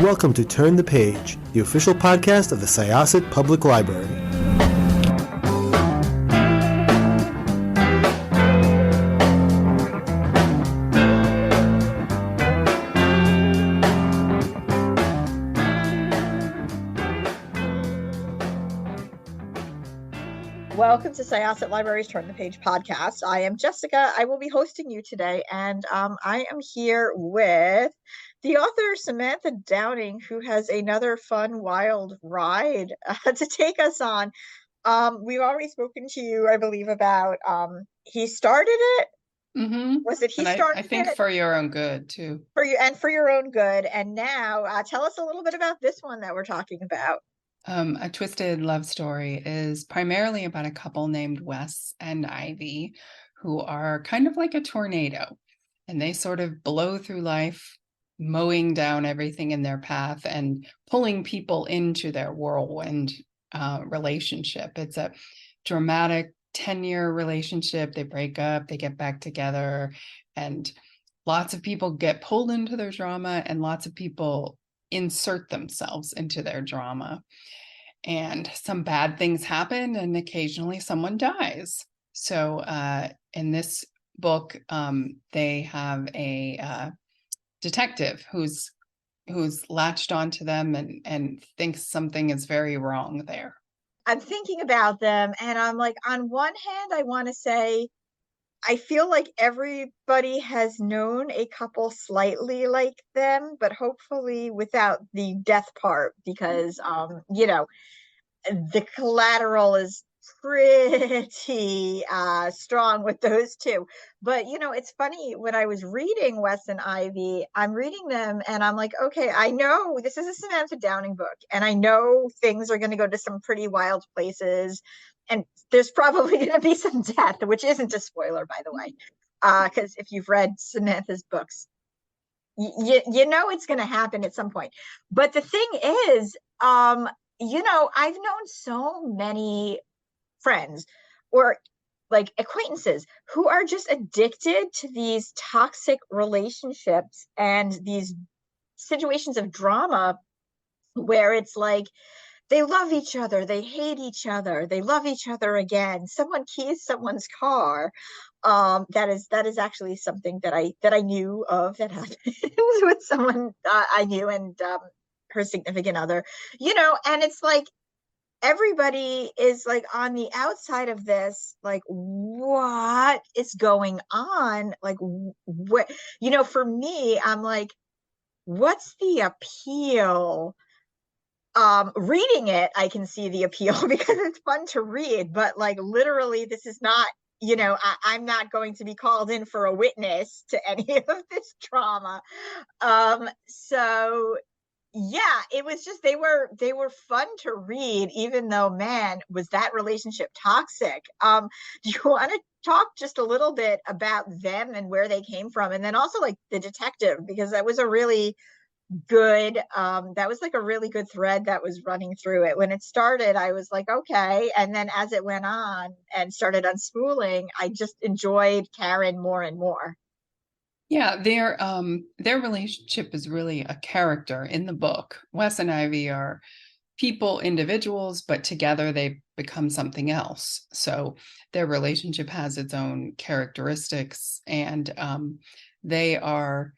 welcome to Turn the Page, the official podcast of the Syosset Public Library. Welcome to Syosset Library's Turn the Page podcast. I am Jessica. I will be hosting you today, and I am here with the author Samantha Downing, who has another fun, wild ride to take us on. We've already spoken to you, I believe, about he started it. Mm-hmm. Was it he and started I think it? For your own good too. For you and for your own good. And now tell us a little bit about this one that we're talking about. A Twisted Love Story is primarily about a couple named Wes and Ivy, who are kind of like a tornado, and they sort of blow through life, mowing down everything in their path and pulling people into their whirlwind relationship. It's a dramatic 10-year relationship. They break up, they get back together, and lots of people get pulled into their drama, and lots of people insert themselves into their drama. And some bad things happen, and occasionally someone dies. So in this book, they have a detective who's latched onto them and thinks something is very wrong there. I'm thinking about them, and I'm like, on one hand, I want to say, I feel like everybody has known a couple slightly like them, but hopefully without the death part, because the collateral is pretty strong with those two. But it's funny, when I was reading Wes and Ivy, I'm reading them and I'm like, okay, I know this is a Samantha Downing book, and I know things are going to go to some pretty wild places, and there's probably going to be some death, which isn't a spoiler, by the way, because if you've read Samantha's books, you know it's going to happen at some point. But the thing is, I've known so many friends or like acquaintances who are just addicted to these toxic relationships and these situations of drama where it's like they love each other, they hate each other, they love each other again, someone keys someone's car. That is actually something that I knew of that happened with someone I knew, and her significant other, and it's like everybody is like on the outside of this, like, what is going on? Like, what, for me, I'm like, what's the appeal? Reading it, I can see the appeal because it's fun to read, but like literally, this is not, I'm not going to be called in for a witness to any of this drama. So yeah, it was just they were fun to read, even though, man, was that relationship toxic. Do you want to talk just a little bit about them and where they came from, and then also like the detective, because that was a really good that was like a really good thread that was running through it. When it started, I was like, okay, and then as it went on and started unspooling, I just enjoyed Karen more and more. Yeah, their relationship is really a character in the book. Wes and Ivy are people, individuals, but together they become something else. So their relationship has its own characteristics, and they are,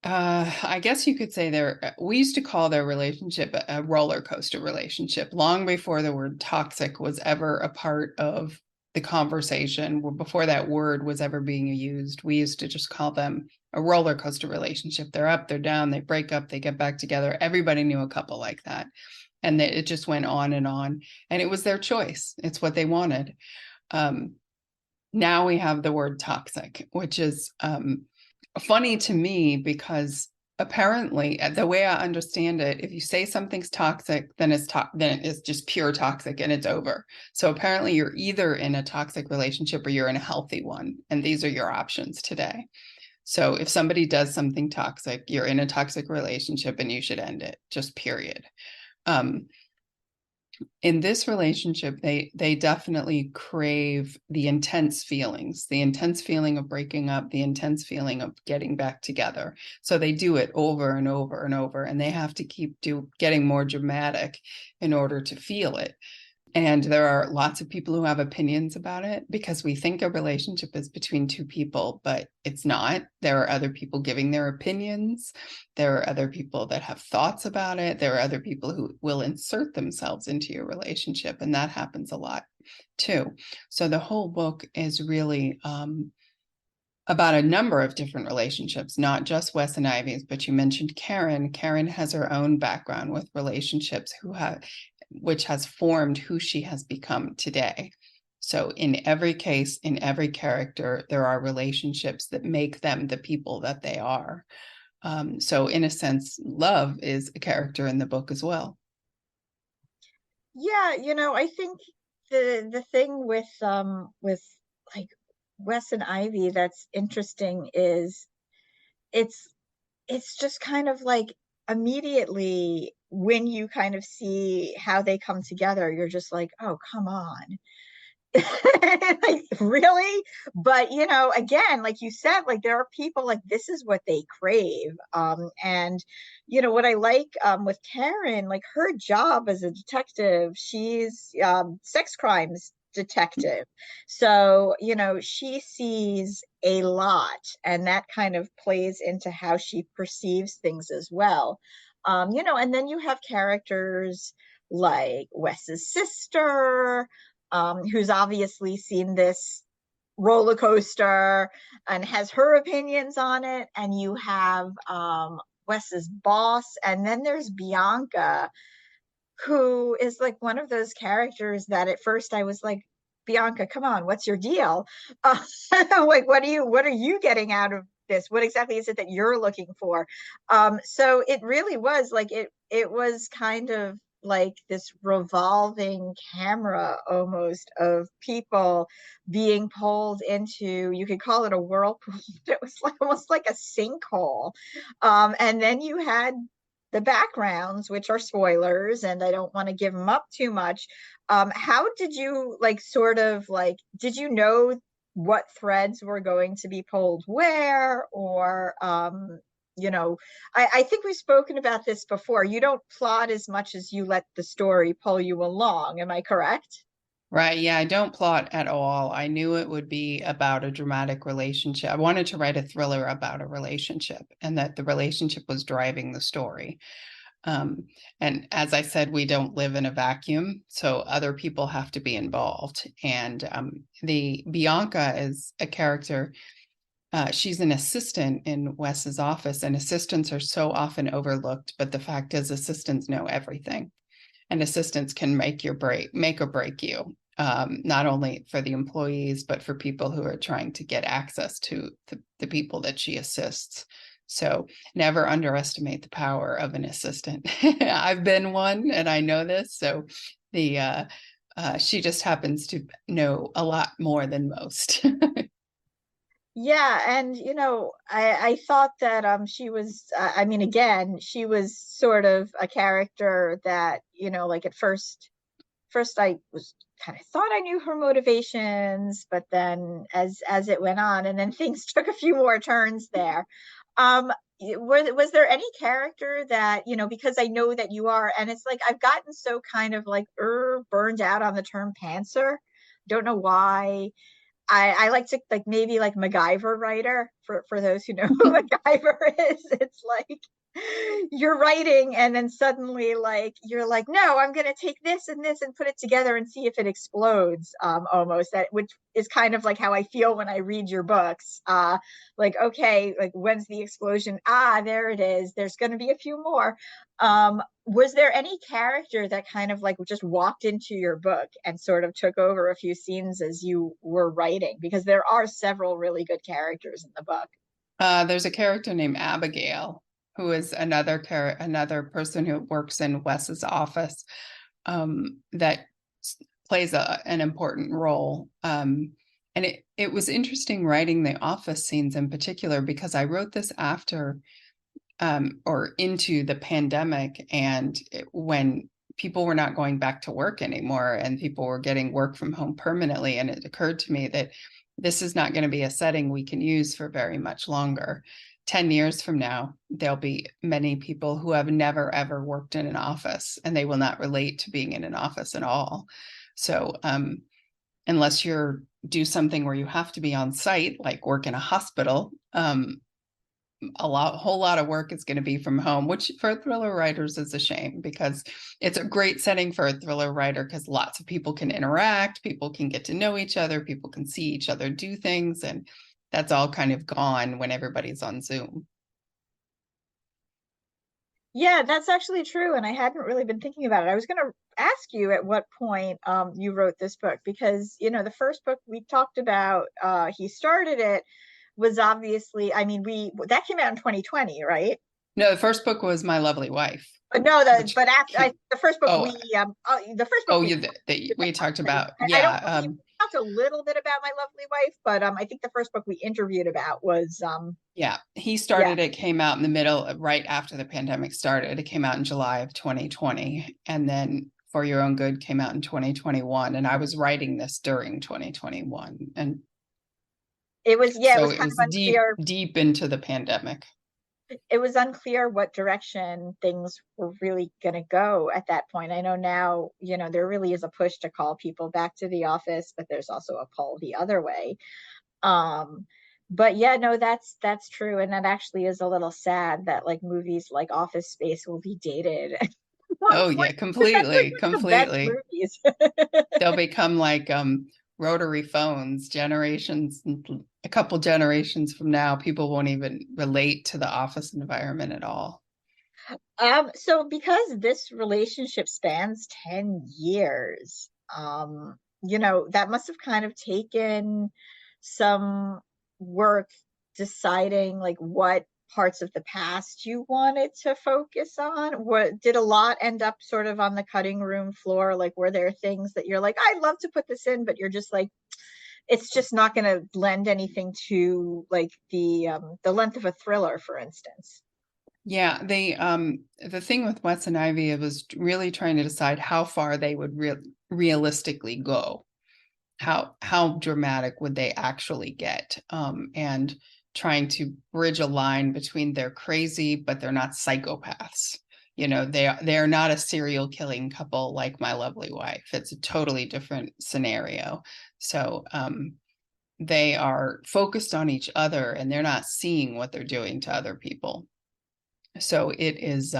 I guess you could say we used to call their relationship a roller coaster relationship long before the word toxic was ever a part of the conversation, before that word was ever being used. We used to just call them a roller coaster relationship. They're up, they're down, they break up, they get back together. Everybody knew a couple like that. And it just went on. And it was their choice. It's what they wanted. Now we have the word toxic, which is funny to me, because apparently, the way I understand it, if you say something's toxic, then it's just pure toxic and it's over. So apparently you're either in a toxic relationship or you're in a healthy one. And these are your options today. So if somebody does something toxic, you're in a toxic relationship and you should end it, just period. in this relationship, they definitely crave the intense feeling of breaking up, the intense feeling of getting back together. So they do it over and over and over, and they have to keep getting more dramatic in order to feel it. And there are lots of people who have opinions about it, because we think a relationship is between two people, but it's not. There are other people giving their opinions. There are other people that have thoughts about it. There are other people who will insert themselves into your relationship, and that happens a lot too. So the whole book is really about a number of different relationships, not just Wes and Ivy's, but you mentioned Karen. Karen has her own background with relationships which has formed who she has become today. So in every case, in every character, there are relationships that make them the people that they are. So in a sense, love is a character in the book as well. Yeah, I think the thing with like Wes and Ivy that's interesting is it's it's just kind of like immediately when you kind of see how they come together, you're just like, oh, come on. Like, really? But again, like you said, like there are people like this is what they crave. And what I like with Karen, like her job as a detective, she's sex crimes detective. So, she sees a lot, and that kind of plays into how she perceives things as well. And then you have characters like Wes's sister, who's obviously seen this roller coaster and has her opinions on it. And you have Wes's boss. And then there's Bianca, who is like one of those characters that at first I was like, Bianca, come on, what's your deal? Uh, like, what are you getting out of this? What exactly is it that you're looking for? So it really was like it was kind of like this revolving camera almost of people being pulled into, you could call it a whirlpool, but it was like almost like a sinkhole. And then you had the backgrounds, which are spoilers, and I don't want to give them up too much. How did you like sort of like, did you know what threads were going to be pulled where? Or, I think we've spoken about this before. You don't plot as much as you let the story pull you along. Am I correct? Right. Yeah, I don't plot at all. I knew it would be about a dramatic relationship. I wanted to write a thriller about a relationship, and that the relationship was driving the story. And as I said, we don't live in a vacuum, so other people have to be involved. And the Bianca is a character. She's an assistant in Wes's office, and assistants are so often overlooked. But the fact is, assistants know everything, and assistants can make or break you. Not only for the employees, but for people who are trying to get access to the people that she assists. So never underestimate the power of an assistant. I've been one, and I know this. So she just happens to know a lot more than most. Yeah, and I thought that she was I mean, again, she was sort of a character that, like at first I was kind of thought I knew her motivations, but then as it went on, and then things took a few more turns there. Was there any character that, because I know that you are, and it's like I've gotten so kind of like burned out on the term pantser. Don't know why. I like to like maybe like MacGyver writer for those who know who MacGyver is. It's like you're writing and then suddenly like you're like, no, I'm gonna take this and this and put it together and see if it explodes, almost, that which is kind of like how I feel when I read your books. Like, okay, like when's the explosion? There it is. There's gonna be a few more. Was there any character that kind of like just walked into your book and sort of took over a few scenes as you were writing? Because there are several really good characters in the book. There's a character named Abigail, who is another person who works in Wes's office, that plays an important role. And it was interesting writing the office scenes in particular, because I wrote this after or into the pandemic, and when people were not going back to work anymore, and people were getting work from home permanently. And it occurred to me that this is not going to be a setting we can use for very much longer. 10 years from now, there'll be many people who have never, ever worked in an office, and they will not relate to being in an office at all. So unless you're do something where you have to be on site, like work in a hospital, whole lot of work is going to be from home, which for thriller writers is a shame, because it's a great setting for a thriller writer, because lots of people can interact, people can get to know each other, people can see each other do things, and that's all kind of gone when everybody's on Zoom. Yeah, that's actually true. And I hadn't really been thinking about it. I was going to ask you at what point you wrote this book, because, the first book we talked about, he started it, was obviously, I mean, that came out in 2020, right? No, the first book was My Lovely Wife. But no, but after the first book we talked about, I don't believe we talked a little bit about My Lovely Wife, but I think the first book we interviewed about was he started, it came out in the middle, right after the pandemic started. It came out in July of 2020, and then For Your Own Good came out in 2021, and I was writing this during 2021, and it was it was was deep into the pandemic. It was unclear what direction things were really going to go at that point. I know now, there really is a push to call people back to the office, but there's also a pull the other way. But yeah, no, that's true. And that actually is a little sad that like movies like Office Space will be dated. Oh yeah, completely. Movies. They'll become like rotary phones. A couple generations from now, people won't even relate to the office environment at all. So because this relationship spans 10 years, that must have kind of taken some work deciding like what parts of the past you wanted to focus on. What did a lot end up sort of on the cutting room floor? Like, were there things that you're like, I'd love to put this in, but you're just like, it's just not going to lend anything to like the length of a thriller, for instance? Yeah, the thing with Wes and Ivy, it was really trying to decide how far they would realistically go. How dramatic would they actually get? And trying to bridge a line between they're crazy, but they're not psychopaths. They're not a serial killing couple like My Lovely Wife. It's a totally different scenario. So they are focused on each other, and they're not seeing what they're doing to other people. So it is,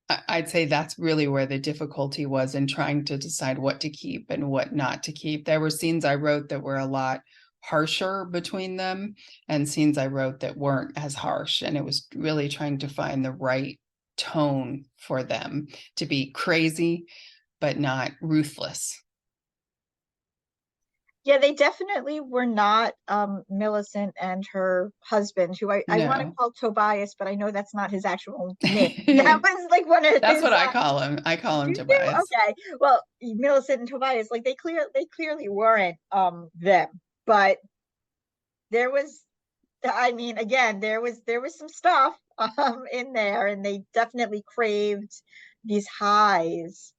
I'd say that's really where the difficulty was in trying to decide what to keep and what not to keep. There were scenes I wrote that were a lot harsher between them, and scenes I wrote that weren't as harsh. And it was really trying to find the right tone for them to be crazy, but not ruthless. Yeah, they definitely were not Millicent and her husband, who I want to call Tobias, but I know that's not his actual name. That was like one of That's what I call him. I call him Tobias. Okay. Well, Millicent and Tobias, like they clearly weren't them, but there was, I mean, again, there was some stuff in there, and they definitely craved these highs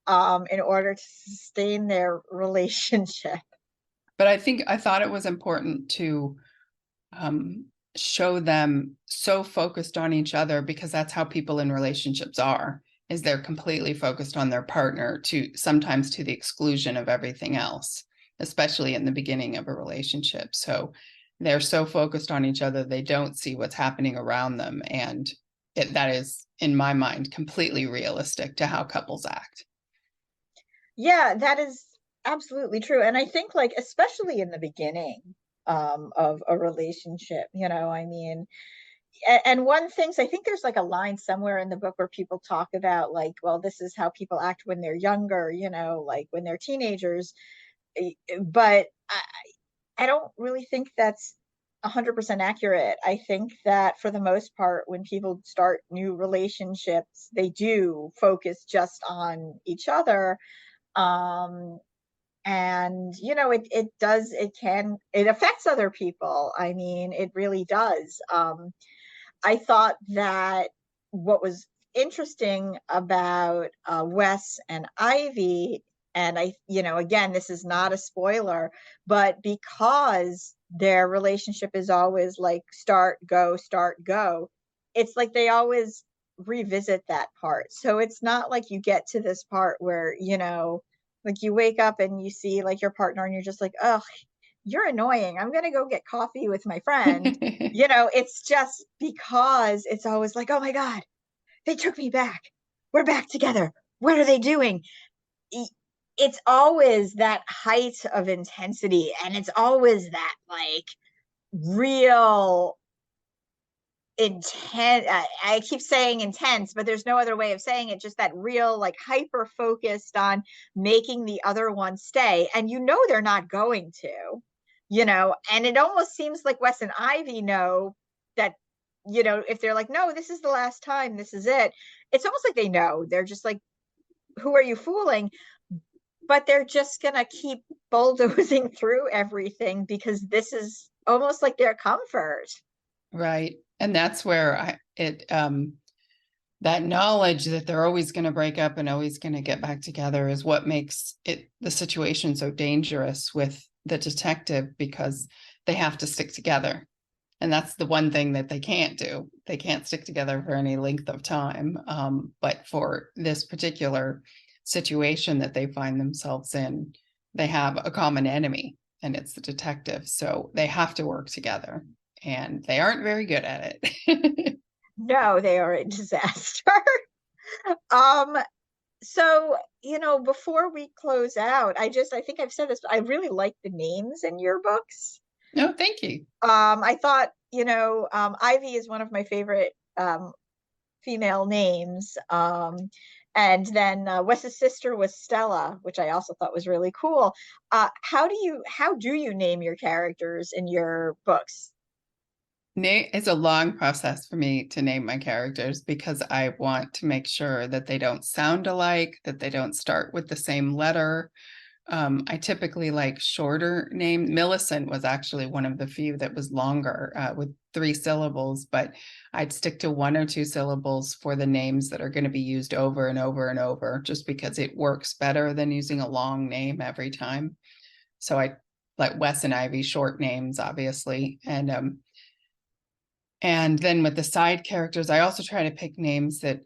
in order to sustain their relationship. But I thought it was important to show them so focused on each other, because that's how people in relationships are, is they're completely focused on their partner, sometimes to the exclusion of everything else, especially in the beginning of a relationship. So they're so focused on each other, they don't see what's happening around them. And that is, in my mind, completely realistic to how couples act. Yeah, that is absolutely true. And I think like, especially in the beginning of a relationship, I mean, and one thing, so I think there's like a line somewhere in the book where people talk about like, well, this is how people act when they're younger, like when they're teenagers. But I don't really think that's 100% accurate. I think that for the most part, when people start new relationships, they do focus just on each other. And it affects other people. I mean, it really does. I thought that what was interesting about Wes and Ivy, and again, this is not a spoiler, but because their relationship is always like start, go, it's like they always revisit that part. So it's not like you get to this part where, like you wake up and you see like your partner and you're just like, oh, you're annoying. I'm going to go get coffee with my friend. It's just because it's always like, oh my God, they took me back. We're back together. What are they doing? It's always that height of intensity. And it's always that like real intense. I keep saying intense, but there's no other way of saying it. Just that real, like hyper focused on making the other one stay. And they're not going to, and it almost seems like Wes and Ivy know that, if they're like, no, this is the last time, this is it. It's almost like they know. They're just like, who are you fooling? But they're just going to keep bulldozing through everything because this is almost like their comfort. Right. And that's where that knowledge that they're always going to break up and always going to get back together is what makes the situation so dangerous with the detective, because they have to stick together. And that's the one thing that they can't do. They can't stick together for any length of time. But for this particular situation that they find themselves in, they have a common enemy, and it's the detective. So they have to work together, and they aren't very good at it. No, they are a disaster. So, before we close out, I think I've said this, but I really like the names in your books. No, thank you. I thought, Ivy is one of my favorite female names. And then Wes's sister was Stella, which I also thought was really cool. How do you name your characters in your books? It's a long process for me to name my characters because I want to make sure that they don't sound alike, that they don't start with the same letter. I typically like shorter name. Millicent was actually one of the few that was longer with 3 syllables, but I'd stick to 1 or 2 syllables for the names that are going to be used over and over and over, just because it works better than using a long name every time. So I like Wes and Ivy, short names, obviously. And then with the side characters, I also try to pick names that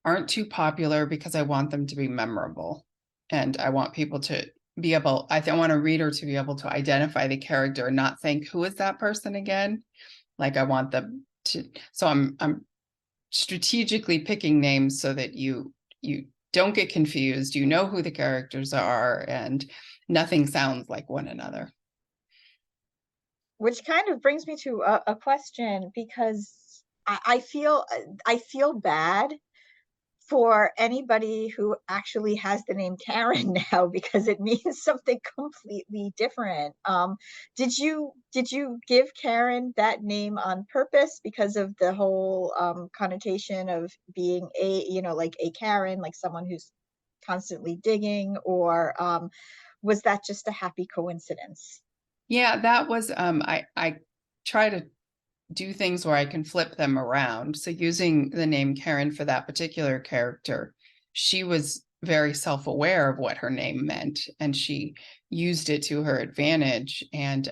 aren't too popular because I want them to be memorable. And I want people to be able, I want a reader to be able to identify the character and not think, who is that person again? Like I want them to, so I'm strategically picking names so that you don't get confused, you know who the characters are, and nothing sounds like one another. Which kind of brings me to a question, because I feel bad for anybody who actually has the name Karen now, because it means something completely different. Did you give Karen that name on purpose because of the whole connotation of being like a Karen, like someone who's constantly digging, or was that just a happy coincidence? Yeah, that was I try to do things where I can flip them around. So using the name Karen for that particular character, she was very self-aware of what her name meant, and she used it to her advantage. And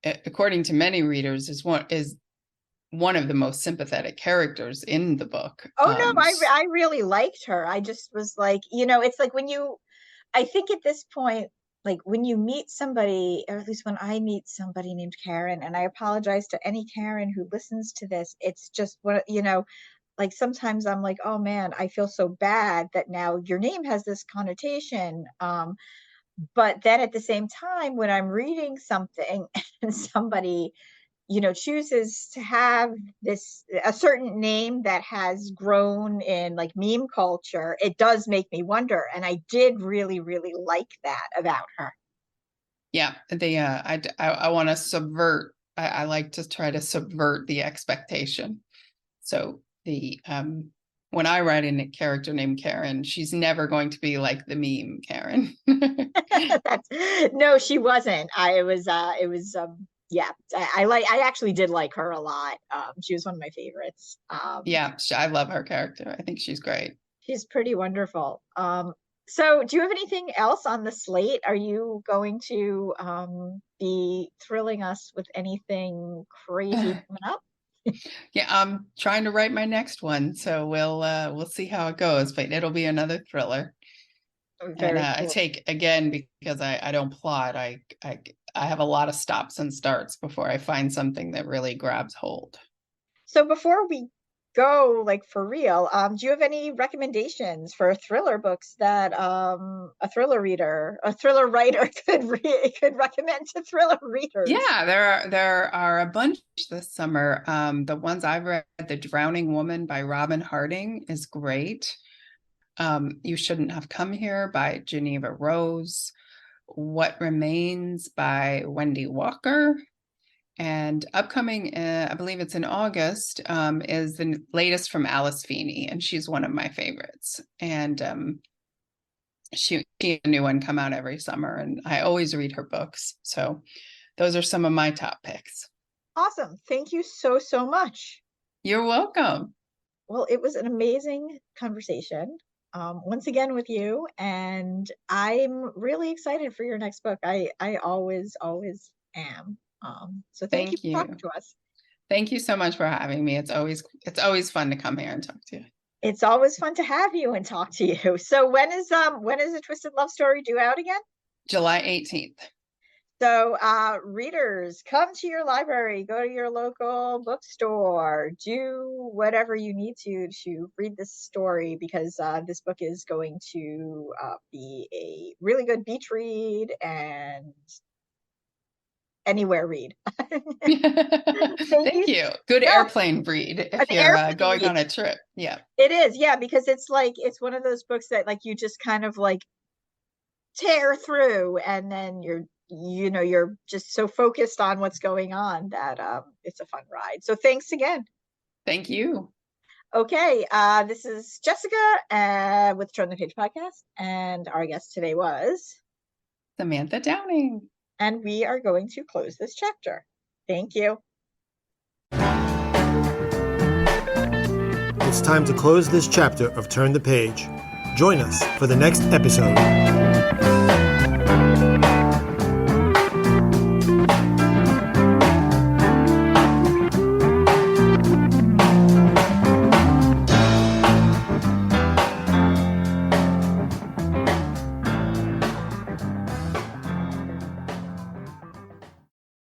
according to many readers, is one of the most sympathetic characters in the book. Oh no, I really liked her. I just was like, it's like I think at this point, like when you meet somebody, or at least when I meet somebody named Karen, and I apologize to any Karen who listens to this, it's just what, like sometimes I'm like, oh man, I feel so bad that now your name has this connotation. But then at the same time, when I'm reading something and somebody chooses to have a certain name that has grown in like meme culture, it does make me wonder. And I did really, really like that about her. Yeah, I want to subvert. I like to try to subvert the expectation. So when I write in a character named Karen, she's never going to be like the meme Karen. No, she wasn't. It was Yeah, I actually did like her a lot. She was one of my favorites. Yeah, I love her character. I think she's great. She's pretty wonderful. So do you have anything else on the slate? Are you going to be thrilling us with anything crazy coming up? Yeah, I'm trying to write my next one, so we'll see how it goes, but it'll be another thriller. And Very I cool. take, again, because I don't plot, I have a lot of stops and starts before I find something that really grabs hold. So before we go, like for real, do you have any recommendations for thriller books that a thriller writer could recommend to thriller readers? Yeah, there are a bunch this summer. The ones I've read, The Drowning Woman by Robin Harding is great. You Shouldn't Have Come Here by Geneva Rose. What Remains by Wendy Walker. And upcoming, I believe it's in August, is the latest from Alice Feeney, and she's one of my favorites. And she has a new one come out every summer, and I always read her books. So those are some of my top picks. Awesome. Thank you so, so much. You're welcome. Well, it was an amazing conversation once again with you, and I'm really excited for your next book. I always, always am. So thank you Thank for talking you. to us. Thank you so much for having me. It's always fun to come here and talk to you. It's always fun to have you and talk to you. So when is A Twisted Love Story due out again? July 18th. So readers, come to your library, go to your local bookstore, do whatever you need to read this story, because this book is going to be a really good beach read and anywhere read. Thank you. Good airplane read if you're going on a trip. Yeah. It is, yeah, because it's one of those books that like you just kind of like tear through, and then you're just so focused on what's going on that it's a fun ride. So thanks again. Thank you. Okay, this is Jessica with Turn the Page podcast, and our guest today was Samantha Downing. And we are going to close this chapter. Thank you. It's time to close this chapter of Turn the Page. Join us for the next episode.